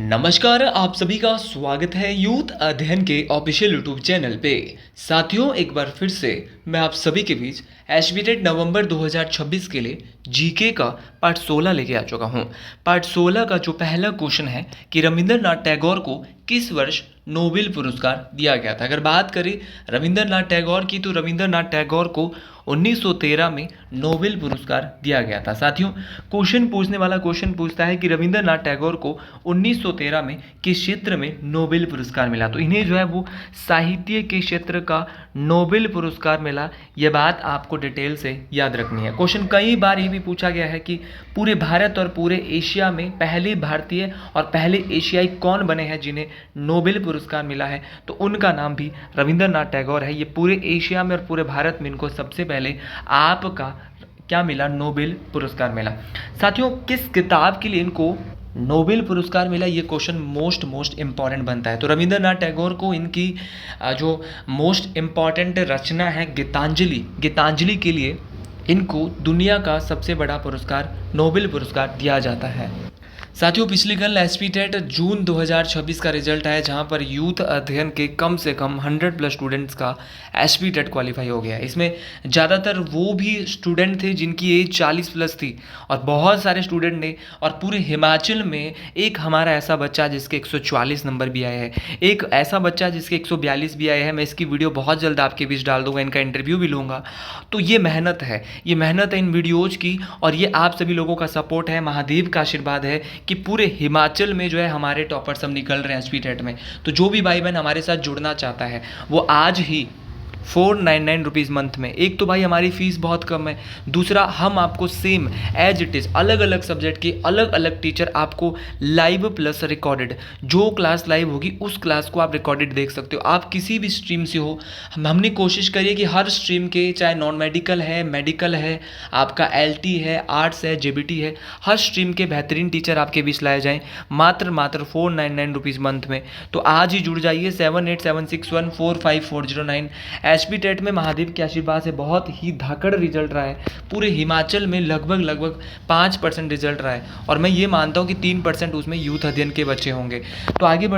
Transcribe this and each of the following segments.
नमस्कार, आप सभी का स्वागत है यूथ अध्ययन के ऑफिशियल यूट्यूब चैनल पे। साथियों, एक बार फिर से मैं आप सभी के बीच एचबीटेट नवंबर 2026 के लिए जीके का पार्ट 16 लेके आ चुका हूँ। पार्ट 16 का जो पहला क्वेश्चन है कि रविंद्रनाथ टैगोर को किस वर्ष नोबेल पुरस्कार दिया गया था। अगर बात करें रविंद्रनाथ टैगोर की, तो रविंद्रनाथ टैगोर को 1913 में नोबेल पुरस्कार दिया गया था। साथियों, क्वेश्चन पूछने वाला क्वेश्चन पूछता है कि रविंद्रनाथ टैगोर को 1913 में किस क्षेत्र में नोबेल पुरस्कार मिला। तो इन्हें जो है वो साहित्य के क्षेत्र का नोबेल पुरस्कार मिला। यह बात आपको डिटेल से याद रखनी है। क्वेश्चन कई बार ये भी पूछा गया है कि पूरे भारत और पूरे एशिया में पहले भारतीय और पहले एशियाई कौन बने हैं जिन्हें नोबेल पुरस्कार मिला है, तो उनका नाम भी रविंद्रनाथ टैगोर है। ये पूरे एशिया में और पूरे भारत में इनको सबसे पहले आपका क्या मिला, नोबेल पुरस्कार मिला। साथियों, किस किताब के लिए इनको नोबेल पुरस्कार मिला, ये क्वेश्चन मोस्ट इम्पॉर्टेंट बनता है। तो रविंद्रनाथ टैगोर को इनकी जो मोस्ट इम्पॉर्टेंट रचना है गीतांजलि के लिए इनको दुनिया का सबसे बड़ा पुरस्कार नोबेल पुरस्कार दिया जाता है। साथियों, पिछले कल एसपीटेट जून 2026 का रिजल्ट आया, जहां पर यूथ अध्ययन के कम से कम 100+ स्टूडेंट्स का एसपीटेट क्वालिफाई हो गया। इसमें ज़्यादातर वो भी स्टूडेंट थे जिनकी एज 40+ थी और बहुत सारे स्टूडेंट ने, और पूरे हिमाचल में एक हमारा ऐसा बच्चा जिसके 144 नंबर भी आए हैं, एक ऐसा बच्चा जिसके 142 भी आए हैं। मैं इसकी वीडियो बहुत जल्द आपके बीच डाल दूंगा, इनका इंटरव्यू भी लूँगा। तो ये मेहनत है इन वीडियोज़ की, और ये आप सभी लोगों का सपोर्ट है, महादेव का आशीर्वाद है कि पूरे हिमाचल में जो है हमारे टॉपर सब निकल रहे हैं एसपीटेट में। तो जो भी भाई बहन हमारे साथ जुड़ना चाहता है वो आज ही 499 रुपीज़ मंथ में, एक तो भाई हमारी फ़ीस बहुत कम है, दूसरा हम आपको सेम एज इट इज़ अलग अलग सब्जेक्ट के अलग अलग टीचर आपको लाइव प्लस रिकॉर्डेड, जो क्लास लाइव होगी उस क्लास को आप रिकॉर्डेड देख सकते हो। आप किसी भी स्ट्रीम से हो, हमने कोशिश करी है कि हर स्ट्रीम के, चाहे नॉन मेडिकल है, मेडिकल है, आपका एलटी है, आर्ट्स है, जेबीटी है, हर स्ट्रीम के बेहतरीन टीचर आपके बीच लाए जाएँ मात्र 499 रुपीज़ मंथ में। तो आज ही जुड़ जाइए 7876145409। एचबीटेट में महादेव के आशीर्वाद से बहुत ही धाकड़ रिजल्ट रहा है। पूरे हिमाचल में लगभग 5% रिजल्ट रहा है, और मैं ये मानता हूँ कि 3% उसमें यूथ अध्ययन के बच्चे होंगे। तो आगे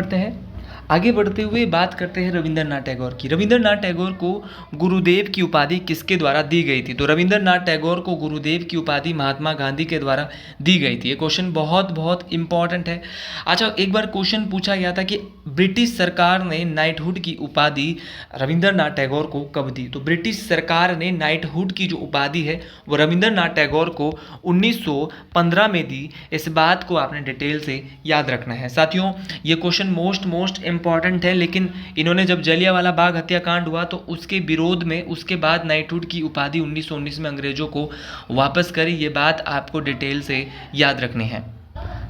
बढ़ते हुए बात करते हैं रविंद्रनाथ टैगोर की। रविंद्रनाथ टैगोर को गुरुदेव की उपाधि किसके द्वारा दी गई थी। तो रविंद्रनाथ टैगोर को गुरुदेव की उपाधि महात्मा गांधी के द्वारा दी गई थी। ये क्वेश्चन बहुत इंपॉर्टेंट है। अच्छा, एक बार क्वेश्चन पूछा गया था कि ब्रिटिश सरकार ने नाइटहुड की उपाधि रविंद्रनाथ टैगोर को कब दी। तो ब्रिटिश सरकार ने नाइटहुड की जो उपाधि है वो रविंद्रनाथ टैगोर को 1915 में दी। इस बात को आपने डिटेल से याद रखना है। साथियों, ये क्वेश्चन मोस्ट इम्पॉर्टेंट है, लेकिन इन्होंने जब जलियांवाला बाग हत्याकांड हुआ तो उसके विरोध में उसके बाद नाइटहुड की उपाधि 1919 में अंग्रेजों को वापस करी। ये बात आपको डिटेल से याद रखनी है।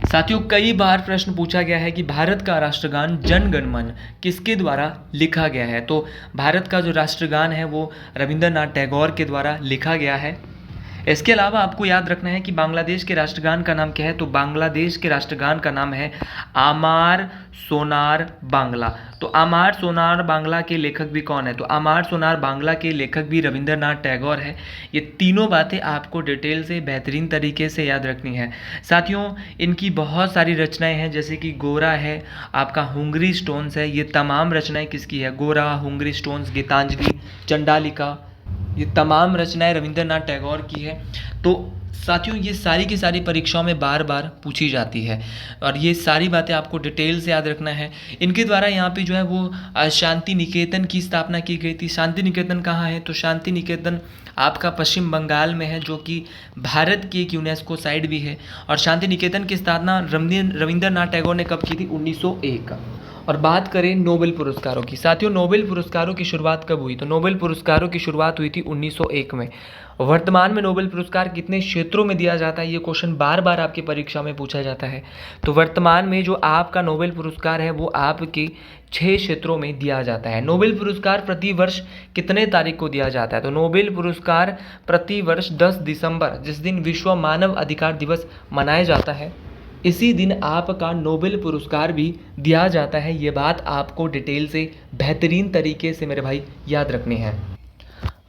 साथियों, कई बार प्रश्न पूछा गया है कि भारत का राष्ट्रगान जन गण मन किसके द्वारा लिखा गया है। तो भारत का जो राष्ट्रगान है वो रविंद्रनाथ टैगोर के द्वारा लिखा गया है। इसके अलावा आपको याद रखना है कि बांग्लादेश के राष्ट्रगान का नाम क्या है। तो बांग्लादेश के राष्ट्रगान का नाम है आमार सोनार बांग्ला। तो आमार सोनार बांग्ला के लेखक भी कौन है। तो आमार सोनार बांग्ला के लेखक भी रविंद्रनाथ टैगोर है। ये तीनों बातें आपको डिटेल से बेहतरीन तरीके से याद रखनी है। साथियों, इनकी बहुत सारी रचनाएं हैं, जैसे कि गोरा है, आपका हुंगरी स्टोन्स है। ये तमाम रचनाएं किसकी है। गोरा, हुंगरी स्टोन्स, गीतांजलि, चंडालिका, ये तमाम रचनाएं रविंद्रनाथ टैगोर की है। तो साथियों, ये सारी की सारी परीक्षाओं में बार पूछी जाती है, और ये सारी बातें आपको डिटेल से याद रखना है। इनके द्वारा यहाँ पे जो है वो शांति निकेतन की स्थापना की गई थी। शांति निकेतन कहाँ है। तो शांति निकेतन आपका पश्चिम बंगाल में है, जो कि भारत की एक यूनेस्को साइट भी है। और शांति निकेतन की स्थापना रविंद्रनाथ टैगोर ने कब की थी। 1901। और बात करें नोबेल पुरस्कारों की। साथियों, नोबेल पुरस्कारों की शुरुआत कब हुई। तो नोबेल पुरस्कारों की शुरुआत हुई थी 1901 में। वर्तमान में नोबेल पुरस्कार कितने क्षेत्रों में दिया जाता है, ये क्वेश्चन बार आपकी परीक्षा में पूछा जाता है। तो वर्तमान में जो आपका नोबेल पुरस्कार है वो आपके 6 क्षेत्रों में दिया जाता है। नोबेल पुरस्कार प्रति वर्ष कितने तारीख को दिया जाता है। तो नोबेल पुरस्कार प्रति वर्ष 10 दिसंबर, जिस दिन विश्व मानव अधिकार दिवस मनाया जाता है, इसी दिन आपका नोबेल पुरस्कार भी दिया जाता है। ये बात आपको डिटेल से बेहतरीन तरीके से मेरे भाई याद रखनी है।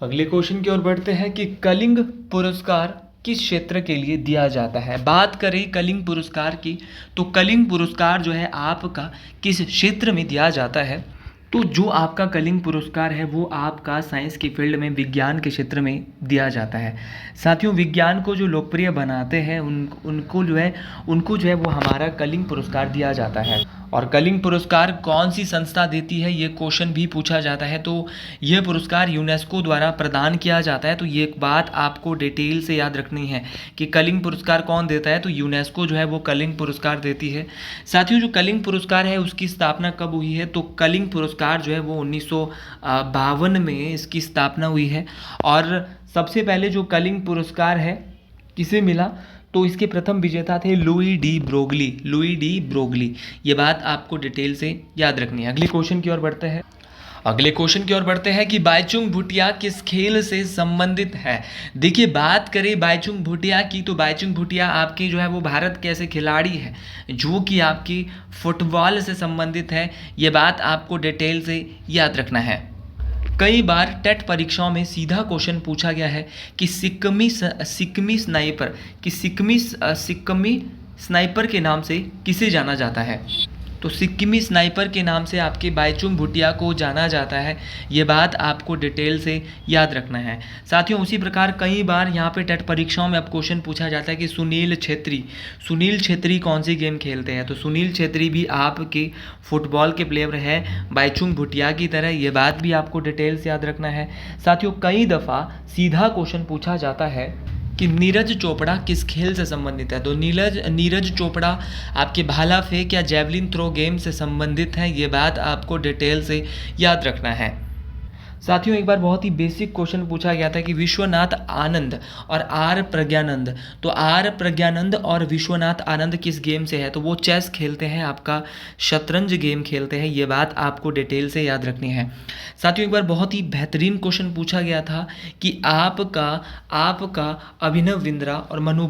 अगले क्वेश्चन की ओर बढ़ते हैं कि कलिंग पुरस्कार किस क्षेत्र के लिए दिया जाता है। बात करें कलिंग पुरस्कार की, तो कलिंग पुरस्कार जो है आपका किस क्षेत्र में दिया जाता है, तो जो आपका कलिंग पुरस्कार है वो आपका साइंस की फील्ड में, विज्ञान के क्षेत्र में दिया जाता है। साथियों, विज्ञान को जो लोकप्रिय बनाते हैं उनको जो है वो हमारा कलिंग पुरस्कार दिया जाता है। और कलिंग पुरस्कार कौन सी संस्था देती है, ये क्वेश्चन भी पूछा जाता है। तो ये पुरस्कार यूनेस्को द्वारा प्रदान किया जाता है। तो ये एक बात आपको डिटेल से याद रखनी है कि कलिंग पुरस्कार कौन देता है, तो यूनेस्को जो है वो कलिंग पुरस्कार देती है। साथियों, जो कलिंग पुरस्कार है उसकी स्थापना कब हुई है, तो कलिंग पुरस्कार जो है वो 1952 में इसकी स्थापना हुई है। और सबसे पहले जो कलिंग पुरस्कार है किसे मिला, तो इसके प्रथम विजेता थे लुई डी ब्रोगली। ये बात आपको डिटेल से याद रखनी है। अगले क्वेश्चन की ओर बढ़ते हैं कि बाईचुंग भूटिया किस खेल से संबंधित है। देखिए, बात करें बाईचुंग भूटिया की, तो बाईचुंग भूटिया आपके जो है वो भारत के ऐसे खिलाड़ी है जो कि आपकी फुटबॉल से संबंधित है। ये बात आपको डिटेल से याद रखना है। कई बार टेट परीक्षाओं में सीधा क्वेश्चन पूछा गया है कि सिक्किमी स्नाइपर के नाम से किसे जाना जाता है, तो सिक्किमी स्नाइपर के नाम से आपके बाईचुंग भूटिया को जाना जाता है। ये बात आपको डिटेल से याद रखना है। साथियों, उसी प्रकार कई बार यहाँ पे टेट परीक्षाओं में अब क्वेश्चन पूछा जाता है कि सुनील छेत्री कौन सी गेम खेलते हैं, तो सुनील छेत्री भी आपके फुटबॉल के प्लेयर है बाईचुंग भूटिया की तरह। ये बात भी आपको डिटेल से याद रखना है। साथियों, कई दफ़ा सीधा क्वेश्चन पूछा जाता है कि नीरज चोपड़ा किस खेल से संबंधित है, तो नीरज चोपड़ा आपके भाला फेंक या जेवलिन थ्रो गेम से संबंधित है। ये बात आपको डिटेल से याद रखना है। साथियों, एक बार बहुत ही बेसिक क्वेश्चन पूछा गया था कि विश्वनाथ आनंद और आर प्रज्ञानंद, तो आर प्रज्ञानंद और विश्वनाथ आनंद किस गेम से है, तो वो चेस खेलते हैं, आपका शतरंज गेम खेलते हैं। ये बात आपको डिटेल से याद रखनी है। साथियों, एक बार बहुत ही बेहतरीन क्वेश्चन पूछा गया था कि आपका अभिनव बिंद्रा और मनु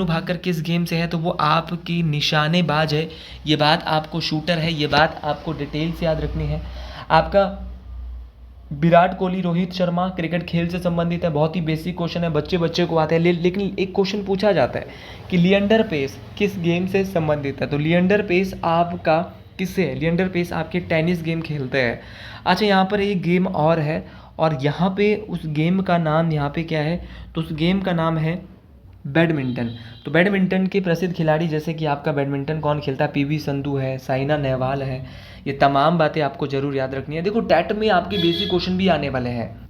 भाकर किस गेम से है, तो वो आपकी निशानेबाज है। ये बात आपको शूटर है। ये बात आपको डिटेल से याद रखनी है। आपका विराट कोहली, रोहित शर्मा क्रिकेट खेल से संबंधित है। बहुत ही बेसिक क्वेश्चन है, बच्चे को आते हैं। लेकिन एक क्वेश्चन पूछा जाता है कि लिएंडर पेस किस गेम से संबंधित है, तो लिएंडर पेस आपका किससे है, लिएंडर पेस आपके टेनिस गेम खेलते हैं। अच्छा, यहाँ पर एक गेम और है और यहाँ पे उस गेम का नाम यहाँ पे क्या है, तो उस गेम का नाम है बैडमिंटन। तो बैडमिंटन के प्रसिद्ध खिलाड़ी जैसे कि आपका बैडमिंटन कौन खेलता है, पीवी संधू है, साइना नेहवाल है। ये तमाम बातें आपको जरूर याद रखनी है। देखो, टेट में आपके बेसिक क्वेश्चन भी आने वाले हैं।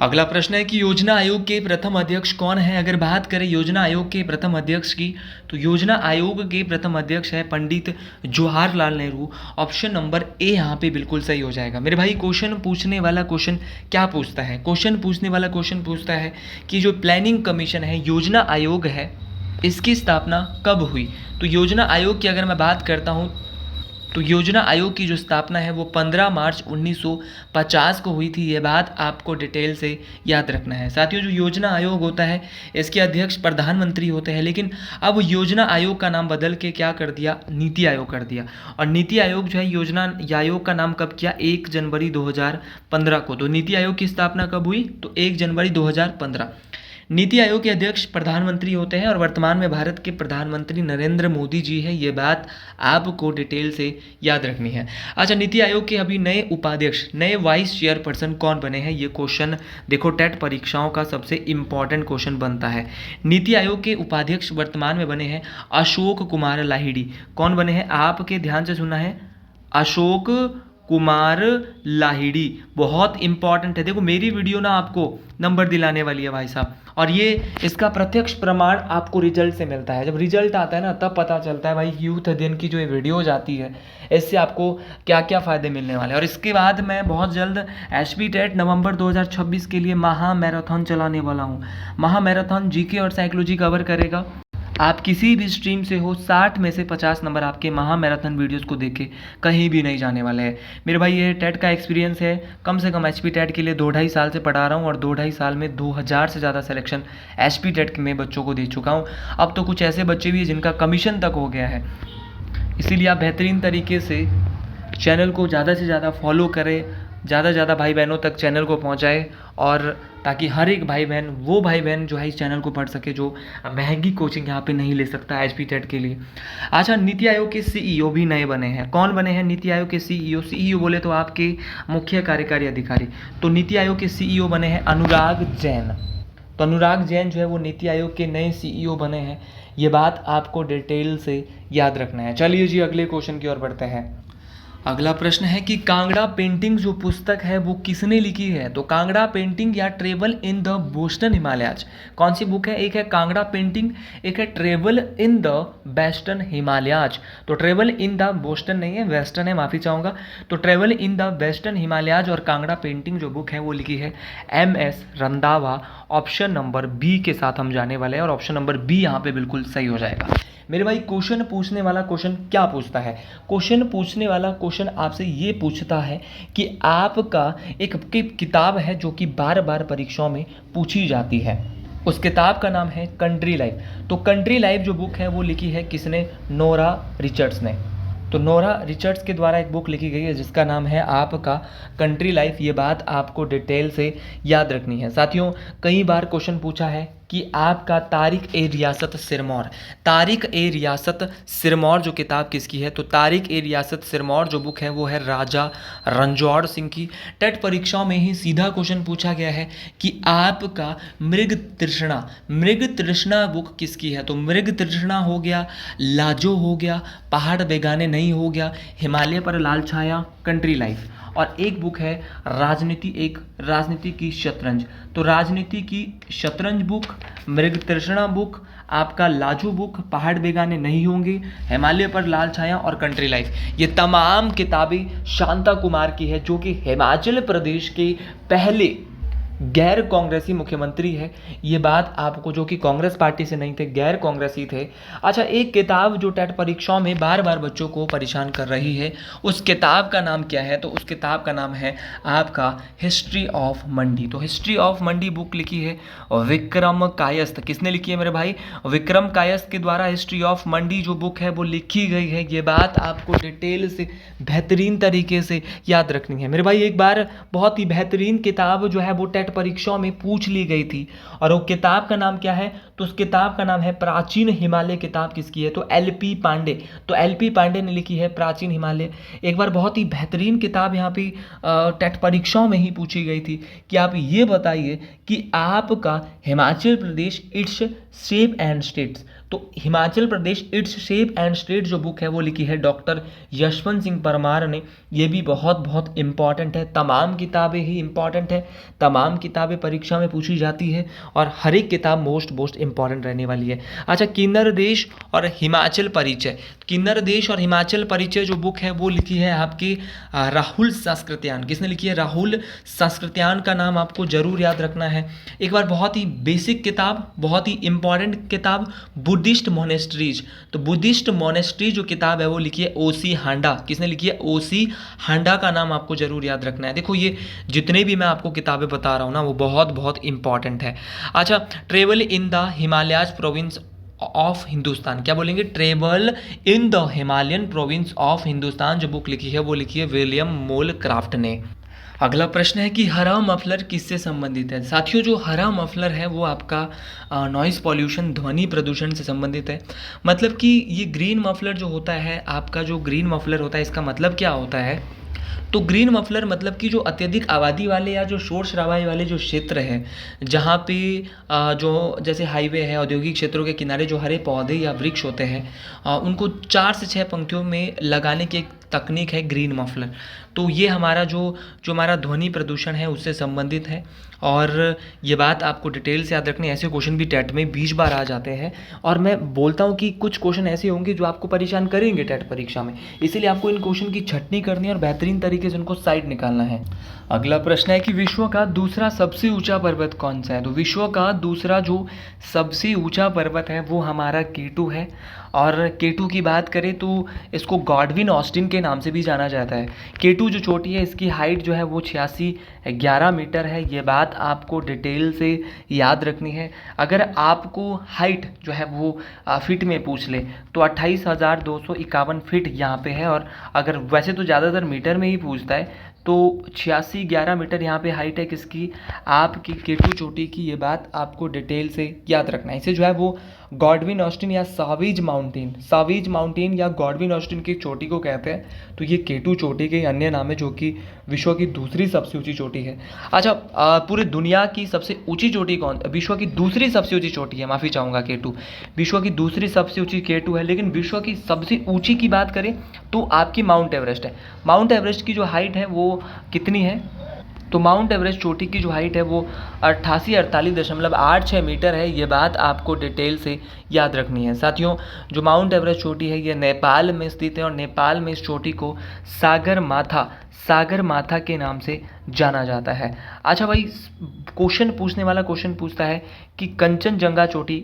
अगला प्रश्न है कि योजना आयोग के प्रथम अध्यक्ष कौन है। अगर बात करें योजना आयोग के प्रथम अध्यक्ष की, तो योजना आयोग के प्रथम अध्यक्ष है Pandit Jawaharlal Nehru. Option number A यहाँ पे बिल्कुल सही हो जाएगा। मेरे भाई, क्वेश्चन पूछने वाला क्वेश्चन क्या पूछता है, क्वेश्चन पूछता है कि जो प्लानिंग कमीशन है, योजना आयोग है, इसकी स्थापना कब हुई। तो योजना आयोग की अगर मैं बात करता हूँ, तो योजना आयोग की जो स्थापना है वो 15 मार्च 1950 को हुई थी। ये बात आपको डिटेल से याद रखना है। साथियों, जो योजना आयोग होता है इसके अध्यक्ष प्रधानमंत्री होते हैं, लेकिन अब योजना आयोग का नाम बदल के क्या कर दिया, नीति आयोग कर दिया। और नीति आयोग जो है योजना आयोग का नाम कब किया, 1 जनवरी 2015 को। तो नीति आयोग की स्थापना कब हुई, तो 1 जनवरी 2015। नीति आयोग के अध्यक्ष प्रधानमंत्री होते हैं और वर्तमान में भारत के प्रधानमंत्री नरेंद्र मोदी जी है। ये बात आपको डिटेल से याद रखनी है। अच्छा, नीति आयोग के अभी नए उपाध्यक्ष, नए वाइस चेयरपर्सन कौन बने हैं, ये क्वेश्चन देखो टेट परीक्षाओं का सबसे इंपॉर्टेंट क्वेश्चन बनता है। नीति आयोग के उपाध्यक्ष वर्तमान में बने हैं अशोक कुमार लाहिड़ी। कौन बने हैं, आपके ध्यान से सुनना है, अशोक कुमार लाहिड़ी। बहुत इंपॉर्टेंट है। देखो, मेरी वीडियो ना आपको नंबर दिलाने वाली है भाई साहब, और ये इसका प्रत्यक्ष प्रमाण आपको रिजल्ट से मिलता है। जब रिजल्ट आता है ना, तब पता चलता है भाई यूथ अध्ययन की जो ये वीडियोज आती है इससे आपको क्या क्या फ़ायदे मिलने वाले हैं। और इसके बाद मैं बहुत जल्द एचपी टेट नवंबर 2026 के लिए महा मैराथन चलाने वाला हूँ। महा मैराथन जीके और साइकोलॉजी कवर करेगा। आप किसी भी स्ट्रीम से हो, 60 में से 50 नंबर आपके महा मैराथन वीडियोस को देख के कहीं भी नहीं जाने वाले हैं। मेरे भाई, ये टेट का एक्सपीरियंस है, कम से कम एचपी टेट के लिए 2-2.5 साल से पढ़ा रहा हूँ और 2-2.5 साल में 2000 से ज़्यादा सिलेक्शन एचपी टेट में बच्चों को दे चुका हूँ। अब तो कुछ ऐसे बच्चे भी हैं जिनका कमीशन तक हो गया है। इसीलिए आप बेहतरीन तरीके से चैनल को ज़्यादा से ज़्यादा फॉलो करें, ज़्यादा से ज़्यादा भाई बहनों तक चैनल को पहुंचाए, और ताकि हर एक भाई बहन जो है इस चैनल को पढ़ सके, जो महंगी कोचिंग यहाँ पे नहीं ले सकता एचपी टेट के लिए। अच्छा, नीति आयोग के सीईओ भी नए बने हैं। कौन बने हैं नीति आयोग के सीईओ? सीईओ बोले तो आपके मुख्य कार्यकारी अधिकारी। तो नीति आयोग के सीईओ बने हैं अनुराग जैन। तो अनुराग जैन जो है वो नीति आयोग के नए सीईओ बने हैं। ये बात आपको डिटेल से याद रखना है। चलिए जी अगले क्वेश्चन की ओर बढ़ते हैं। अगला प्रश्न है कि कांगड़ा पेंटिंग जो पुस्तक है वो किसने लिखी है? तो कांगड़ा पेंटिंग या travel in the western Himalayas, कौन सी बुक है? एक है कांगड़ा पेंटिंग, एक है travel in the western Himalayas. तो ट्रेवल इन द वेस्टर्न नहीं है, वेस्टर्न है, माफ़ी चाहूँगा। तो travel in the western Himalayas और कांगड़ा पेंटिंग जो बुक है वो लिखी है MS Randhawa. Option number B के साथ हम जाने वाले हैं, और ऑप्शन नंबर बी यहाँ पे बिल्कुल सही हो जाएगा। मेरे भाई क्वेश्चन पूछने वाला क्वेश्चन क्या पूछता है? क्वेश्चन पूछने वाला क्वेश्चन आपसे ये पूछता है कि आपका एक किताब है जो कि बार बार परीक्षाओं में पूछी जाती है, उस किताब का नाम है कंट्री लाइफ। तो कंट्री लाइफ जो बुक है वो लिखी है किसने? नोरा रिचर्ड्स ने। तो नोरा रिचर्ड्स के द्वारा एक बुक लिखी गई है जिसका नाम है आपका कंट्री लाइफ। ये बात आपको डिटेल से याद रखनी है। साथियों, कई बार क्वेश्चन पूछा है कि आपका तारिक ए रियासत सिरमौर, तारिक ए रियासत सिरमौर जो किताब किसकी है? तो तारिक ए रियासत सिरमौर जो बुक है वो है राजा रणजौड़ सिंह की। टेट परीक्षाओं में ही सीधा क्वेश्चन पूछा गया है कि आपका मृग तृष्णा बुक किसकी है? तो मृग तृष्णा हो गया, लाजो हो गया, पहाड़ बेगाने नहीं हो गया, हिमालय पर लाल छाया, कंट्री लाइफ। और एक बुक है राजनीति की शतरंज। तो राजनीति की शतरंज बुक, मृग तृष्णा बुक, आपका लाजू बुक, पहाड़ बेगाने नहीं होंगे, हिमालय पर लाल छाया और कंट्री लाइफ। ये तमाम किताबें शांता कुमार की है जो कि हिमाचल प्रदेश के पहले गैर कांग्रेसी मुख्यमंत्री है। ये बात आपको, जो कि कांग्रेस पार्टी से नहीं थे, गैर कांग्रेसी थे। अच्छा, एक किताब जो टेट परीक्षाओं में बार बार बच्चों को परेशान कर रही है, उस किताब का नाम क्या है? तो उस किताब का नाम है आपका हिस्ट्री ऑफ मंडी। तो हिस्ट्री ऑफ मंडी बुक लिखी है विक्रम कायस्थ। किसने लिखी है मेरे भाई? विक्रम कायस्थ के द्वारा हिस्ट्री ऑफ मंडी जो बुक है वो लिखी गई है। ये बात आपको डिटेल से बेहतरीन तरीके से याद रखनी है मेरे भाई। एक बार बहुत ही बेहतरीन किताब जो है वो टेट परीक्षाओं में पूछ ली गई थी, और वो किताब का नाम क्या है? तो उस किताब का नाम है प्राचीन हिमालय। किताब किसकी है? तो LP पांडे। तो LP पांडे ने लिखी है प्राचीन हिमालय। एक बार बहुत ही बेहतरीन किताब यहाँ पे टेट परीक्षाओं में ही पूछी गई थी कि आप ये बताइए कि आपका Himachal Pradesh its shape and states. तो Himachal Pradesh its shape and state जो बुक है वो लिखी है डॉक्टर यशवंत सिंह परमार ने। ये भी बहुत बहुत इंपॉर्टेंट है। तमाम किताबें ही इंपॉर्टेंट है, तमाम किताबें परीक्षा में पूछी जाती है, और हर एक किताब मोस्ट इंपॉर्टेंट रहने वाली है। अच्छा, किन्नर देश और हिमाचल परिचय। किन्नर देश और हिमाचल परिचय जो बुक है वो लिखी है आपकी राहुल संस्कृत्यान। किसने लिखी है? राहुल संस्कृत्यान का नाम आपको जरूर याद रखना है। एक बार बहुत ही बेसिक किताब, बहुत ही इंपॉर्टेंट किताब, बुद्धिस्ट मोनेस्ट्रीज। तो बुद्धिस्ट मोनेस्ट्री जो किताब है वो लिखी है OC हांडा। किसने लिखी है? OC हांडा का नाम आपको जरूर याद रखना है। देखो, ये जितने भी मैं आपको किताबें बता रहा हूँ ना वो बहुत बहुत इंपॉर्टेंट है। अच्छा, travel in the Himalayas province of Hindustan, क्या बोलेंगे? Travel in the Himalayan province of Hindustan जो बुक लिखी है वो लिखी है विलियम मोल क्राफ्ट ने। अगला प्रश्न है कि हरा मफलर किससे संबंधित है? साथियों, जो हरा मफलर है वो आपका नॉइज़ पॉल्यूशन, ध्वनि प्रदूषण से संबंधित है। मतलब कि ये ग्रीन मफलर जो होता है, आपका जो ग्रीन मफलर होता है, इसका मतलब क्या होता है? तो ग्रीन मफलर मतलब कि जो अत्यधिक आबादी वाले या जो शोर शराबा वाले जो क्षेत्र है, जहाँ पे जो जैसे हाईवे है, औद्योगिक क्षेत्रों के किनारे जो हरे पौधे या वृक्ष होते हैं, उनको 4 से 6 पंक्तियों में लगाने की एक तकनीक है ग्रीन मफलर। तो ये हमारा जो हमारा ध्वनि प्रदूषण है उससे संबंधित है, और ये बात आपको डिटेल से याद रखनी है। ऐसे क्वेश्चन भी टेट में 20 बार आ जाते हैं, और मैं बोलता हूँ कि कुछ क्वेश्चन ऐसे होंगे जो आपको परेशान करेंगे टेट परीक्षा में, इसीलिए आपको इन क्वेश्चन की छटनी करनी है और बेहतरीन तरीके से उनको साइड निकालना है। अगला प्रश्न है कि विश्व का दूसरा सबसे ऊंचा पर्वत कौन सा है? तो विश्व का दूसरा जो सबसे ऊंचा पर्वत है वो हमारा K2 है, और K2 की बात करें तो इसको गॉडविन ऑस्टिन के नाम से भी जाना जाता है। K2 जो चोटी है, इसकी हाइट जो है वो 8611 मीटर है। ये बात आपको डिटेल से याद रखनी है। अगर आपको हाइट जो है वो फिट में पूछ ले तो 28,251 फिट यहाँ पे है, और अगर वैसे तो ज़्यादातर मीटर में ही पूछता है, तो 86-11 मीटर यहाँ पे हाइट है किसकी, आपकी केटू चोटी की। ये बात आपको डिटेल से याद रखना है। इसे जो है वो गॉडविन ऑस्टिन या साविज माउंटेन या गॉडविन ऑस्टिन की चोटी को कहते हैं। तो ये केटू चोटी के अन्य नाम है, जो कि विश्व की दूसरी सबसे ऊंची चोटी है। अच्छा, पूरे दुनिया की सबसे ऊंची चोटी कौन, विश्व की दूसरी सबसे ऊंची चोटी है, माफ़ी चाहूँगा, केटू विश्व की दूसरी सबसे ऊंची केटू है। लेकिन विश्व की सबसे ऊंची की बात करें तो आपकी माउंट एवरेस्ट है। माउंट एवरेस्ट की जो हाइट है वो कितनी है, तो माउंट एवरेस्ट चोटी की जो हाइट है वो 88-48.86 मीटर है। ये बात आपको डिटेल से याद रखनी है। साथियों, जो माउंट एवरेस्ट चोटी है ये नेपाल में स्थित है, और नेपाल में इस चोटी को सागर माथा के नाम से जाना जाता है। अच्छा भाई, क्वेश्चन पूछने वाला क्वेश्चन पूछता है कि कंचनजंगा चोटी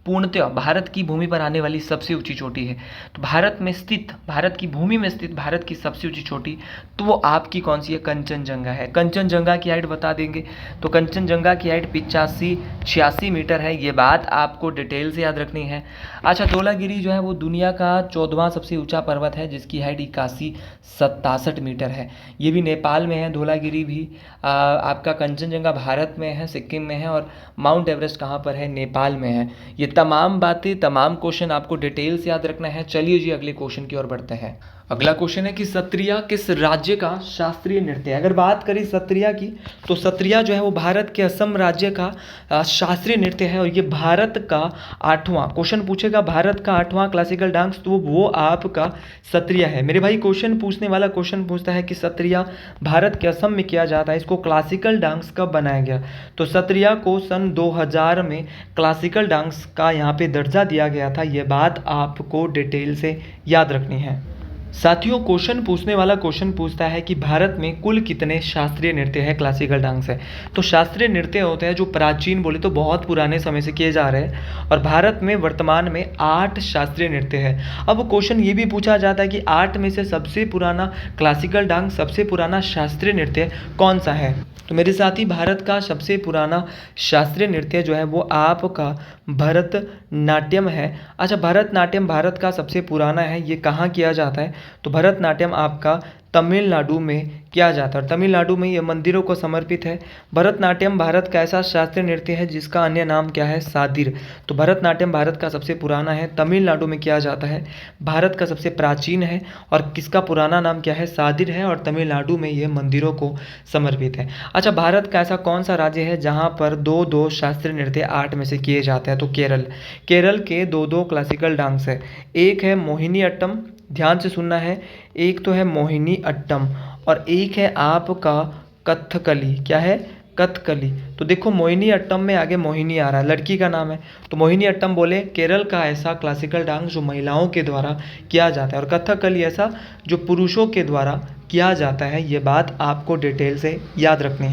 पूर्णतः भारत की भूमि पर आने वाली सबसे ऊंची चोटी है। तो भारत की भूमि में स्थित भारत की सबसे ऊंची चोटी, तो वो आपकी कौन सी है, कंचनजंगा है। कंचनजंगा की हाइट बता देंगे, तो कंचनजंगा की हाइट 85-86 मीटर है। ये बात आपको डिटेल से याद रखनी है। अच्छा, धौलागिरी जो है वो दुनिया का 14वां सबसे ऊंचा पर्वत है, जिसकी हाइट 81-67 मीटर है। ये भी नेपाल में है। धौलागिरी भी आपका कंचनजंगा भारत में है, सिक्किम में है, और माउंट एवरेस्ट कहाँ पर है, नेपाल में है। ये तमाम बातें, तमाम क्वेश्चन आपको डिटेल से याद रखना है। चलिए जी अगले क्वेश्चन की ओर बढ़ते हैं। अगला क्वेश्चन है कि सत्रिया किस राज्य का शास्त्रीय नृत्य है। अगर बात करें सत्रिया की, तो सत्रिया जो है वो भारत के असम राज्य का शास्त्रीय नृत्य है, और ये भारत का 8वां, क्वेश्चन पूछेगा भारत का 8वां क्लासिकल डांस, तो वो आपका सत्रिया है। मेरे भाई, क्वेश्चन पूछने वाला क्वेश्चन पूछता है कि सत्रिया भारत के असम में किया जाता है, इसको क्लासिकल डांस कब बनाया गया। तो सत्रिया को सन 2000 में क्लासिकल डांस का यहाँ पे दर्जा दिया गया था। ये बात आपको डिटेल से याद रखनी है। साथियों, क्वेश्चन पूछने वाला क्वेश्चन पूछता है कि भारत में कुल कितने शास्त्रीय नृत्य है, क्लासिकल डांस है। तो शास्त्रीय नृत्य होते हैं जो प्राचीन, बोले तो बहुत पुराने समय से किए जा रहे हैं, और भारत में वर्तमान में 8 शास्त्रीय नृत्य है। अब क्वेश्चन ये भी पूछा जाता है कि 8 में से सबसे पुराना क्लासिकल डांस, सबसे पुराना शास्त्रीय नृत्य कौन सा है। तो मेरे साथी, भारत का सबसे पुराना शास्त्रीय नृत्य जो है वो आपका भरतनाट्यम है। अच्छा, भरतनाट्यम भारत का सबसे पुराना है। ये कहाँ किया जाता है, तो भरतनाट्यम आपका तमिलनाडु में किया जाता है, और तमिलनाडु में ये मंदिरों को समर्पित है। भरतनाट्यम भारत का ऐसा शास्त्रीय नृत्य है जिसका अन्य नाम क्या है, सादिर। तो भरतनाट्यम भारत का सबसे पुराना है, तमिलनाडु में किया जाता है। भारत का सबसे प्राचीन है, और किसका पुराना नाम क्या है, सादिर है, और तमिलनाडु में ये मंदिरों को समर्पित है। अच्छा, भारत का ऐसा कौन सा राज्य है जहाँ पर 2-2 शास्त्रीय नृत्य 8 में से किए जाते हैं, तो केरल के 2-2 क्लासिकल डांस है। एक है मोहिनी अट्टम, ध्यान से सुनना है, एक तो है मोहिनी अट्टम, और एक है आपका कथकली। क्या है, कथकली। तो देखो, मोहिनी अट्टम में आगे मोहिनी आ रहा है, लड़की का नाम है, तो मोहिनी अट्टम बोले केरल का ऐसा क्लासिकल डांस जो महिलाओं के द्वारा किया जाता है, और कथकली ऐसा जो पुरुषों के द्वारा किया जाता है। ये बात आपको डिटेल से याद रखनी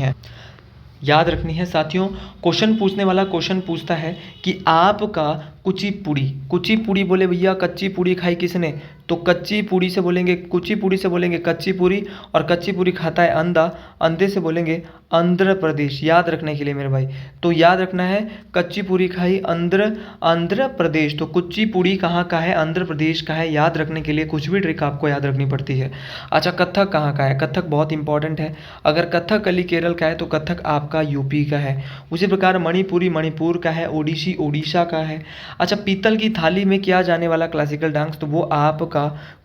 है। साथियों, क्वेश्चन पूछने वाला क्वेश्चन पूछता है कि आपका कुचिपुड़ी बोले भैया, कच्ची पूड़ी खाई किसने, तो कच्ची पूड़ी से बोलेंगे कुचिपुड़ी, से बोलेंगे कच्ची पूड़ी, और कच्ची पूड़ी खाता है अंधा, अंधे से बोलेंगे आंध्र प्रदेश। याद रखने के लिए मेरे भाई, तो याद रखना है, कच्ची पूड़ी खाई आंध्र प्रदेश। तो कुचिपुड़ी कहाँ का है, आंध्र प्रदेश का है। याद रखने के लिए कुछ भी ट्रिक आपको याद रखनी पड़ती है। अच्छा, कथक कहाँ का है, कथक बहुत इंपॉर्टेंट है। अगर कथकली केरल का है तो कथक आपका यूपी का है। उसी प्रकार मणिपुरी मणिपुर का है, ओडिसी ओडिशा का है। अच्छा, पीतल की थाली में किया जाने वाला क्लासिकल डांस, तो वो आपका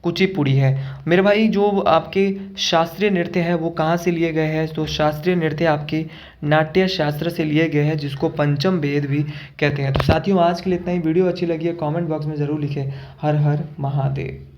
कुचिपुड़ी है। मेरे भाई, जो आपके शास्त्रीय नृत्य है वो कहाँ से लिए गए हैं, तो शास्त्रीय नृत्य आपके नाट्य शास्त्र से लिए गए हैं, जिसको पंचम वेद भी कहते हैं। तो साथियों, आज के लिए इतना ही। वीडियो अच्छी लगी है कमेंट बॉक्स में ज़रूर लिखें। हर हर महादेव।